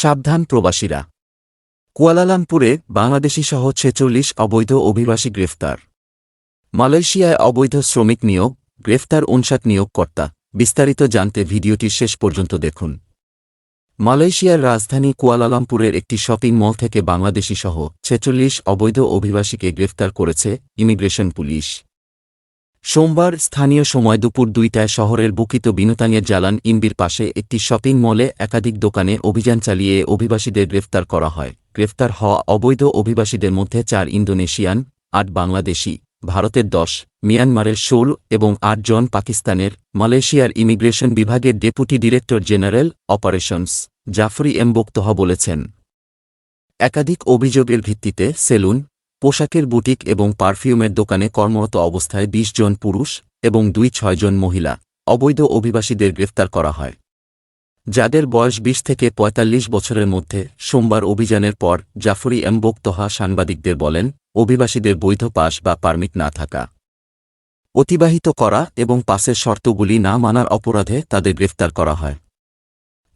সাবধান প্রবাসীরা। কুয়ালালামপুরে বাংলাদেশিসহ ৪৬ অবৈধ অভিবাসী গ্রেফতার। মালয়েশিয়ায় অবৈধ শ্রমিক নিয়োগ, গ্রেফতার ৫৯ নিয়োগকর্তা। বিস্তারিত জানতে ভিডিওটি শেষ পর্যন্ত দেখুন। মালয়েশিয়ার রাজধানী কুয়ালালামপুরের একটি শপিং মল থেকে বাংলাদেশিসহ ৪৬ অবৈধ অভিবাসীকে গ্রেফতার করেছে ইমিগ্রেশন পুলিশ। সোমবার স্থানীয় সময় দুপুর ২টায় শহরের বুকিত বিনোতানিয়া জালান ইনবির পাশে একটি শপিং মলে একাধিক দোকানে অভিযান চালিয়ে অভিবাসীদের গ্রেফতার করা হয়। গ্রেফতার হওয়া অবৈধ অভিবাসীদের মধ্যে ৪ ইন্দোনেশিয়ান, ৮ বাংলাদেশি, ভারতের ১০, মিয়ানমারের ১৬ এবং ৮ জন পাকিস্তানের। মালয়েশিয়ার ইমিগ্রেশন বিভাগের deputy director general operations Jafri এম বক্তোহা বলেছেন, একাধিক অভিযোগের ভিত্তিতে সেলুন, পোশাকের বুটিক এবং পারফিউমের দোকানে কর্মরত অবস্থায় ২০ জন পুরুষ এবং ২-৬ জন মহিলা অবৈধ অভিবাসীদের গ্রেফতার করা হয়, যাদের বয়স ২০ থেকে ৪৫ বছরের মধ্যে। সোমবার অভিযানের পর জাফরি এম বক্তোহা সাংবাদিকদের বলেন, অভিবাসীদের বৈধ পাস বা পারমিট না থাকা, অতিবাহিত করা এবং পাসের শর্তগুলি না মানার অপরাধে তাদের গ্রেফতার করা হয়।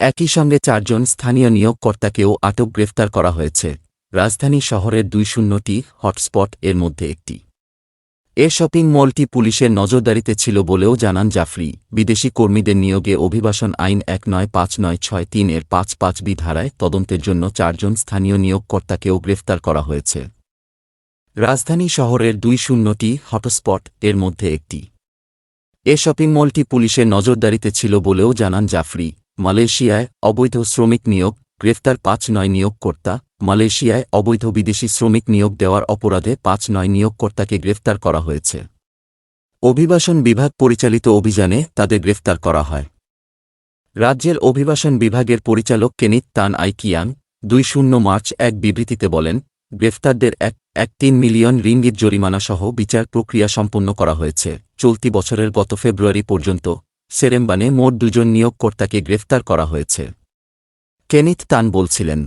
একই সঙ্গে ৪ জন স্থানীয় নিয়োগকর্তাকেও আটক গ্রেফতার করা হয়েছে। রাজধানী শহরের ২০টি হটস্পট এর মধ্যে একটি। এ শপিং মলটি পুলিশের নজরদারিতে ছিল বলেও জানান জাফরি। বিদেশি কর্মীদের নিয়োগে অভিবাসন আইন ১৯৫৯৬৩ এর ৫৫বি ধারায় তদন্তের জন্য ৪ জন স্থানীয় নিয়োগকর্তাকেও গ্রেফতার করা হয়েছে। রাজধানী শহরের ২০টি হটস্পট এর মধ্যে একটি। এ শপিং মলটি পুলিশের নজরদারিতে ছিল বলেও জানান জাফরি। মালয়েশিয়ায় অবৈধ শ্রমিক নিয়োগ, গ্রেফতার ৫-৯ নিয়োগকর্তা। মালয়েশিয়ায় অবৈধ বিদেশি শ্রমিক নিয়োগ দেওয়ার অপরাধে ৫-৯ নিয়োগকর্তাকে গ্রেফতার করা হয়েছে। অভিবাসন বিভাগ পরিচালিত অভিযানে তাদের গ্রেফতার করা হয়। রাজ্যের অভিবাসন বিভাগের পরিচালক কেনিথ তান আই কিয়াং ২০ মার্চ এক বিবৃতিতে বলেন, গ্রেফতারদের ১.৩ মিলিয়ন রিঙ্গিত জরিমানাসহ বিচার প্রক্রিয়া সম্পন্ন করা হয়েছে। চলতি বছরের গত ফেব্রুয়ারি পর্যন্ত সেরেম্বানে মোট ২ জন নিয়োগকর্তাকে গ্রেফতার করা হয়েছে। কেনিথ তান বলছিলেন,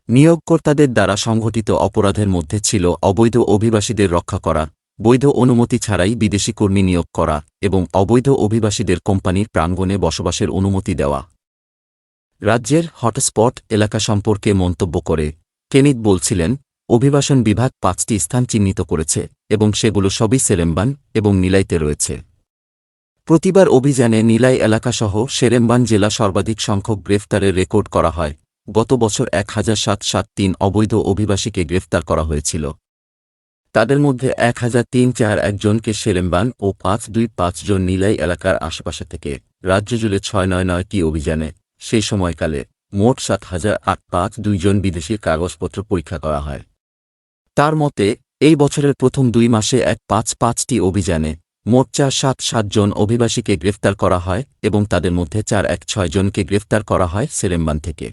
নিয়োগকর্তাদের দ্বারা সংঘটিত অপরাধের মধ্যে ছিল অবৈধ অভিবাসীদের রক্ষা করা, বৈধ অনুমতি ছাড়াই বিদেশি কর্মী নিয়োগ করা এবং অবৈধ অভিবাসীদের কোম্পানির প্রাঙ্গণে বসবাসের অনুমতি দেওয়া। রাজ্যের হটস্পট এলাকা সম্পর্কে মন্তব্য করে কেনিথ বলছিলেন, অভিবাসন বিভাগ ৫টি স্থান চিহ্নিত করেছে এবং সেগুলো সবই সেরেম্বান এবং নিলাইতে রয়েছে। প্রতিবার অভিযানে নিলাই এলাকাসহ সেরেম্বান জেলা সর্বাধিক সংখ্যক গ্রেফতারের রেকর্ড করা হয়। গত বছর ১৭৭৩ অবৈধ অভিবাসীকে গ্রেফতার করা হয়েছিল। তাদের মধ্যে ১৩০৪ জনকে সেরেম্বান ও ৫২৫ জন নিলাই এলাকার আশেপাশে থেকে। রাজ্য জুড়ে ৬৯৯টি অভিযানে সেই সময়কালে মোট ৭৮৫২ জন বিদেশির কাগজপত্র পরীক্ষা করা হয়। তার মতে এই বছরের প্রথম ২ মাসে ১৫৫টি অভিযানে মোট ৪৭৭ জন অভিবাসীকে গ্রেফতার করা হয় এবং তাদের মধ্যে ৪১৬ জনকে গ্রেফতার করা হয় সেরেম্বান থেকে।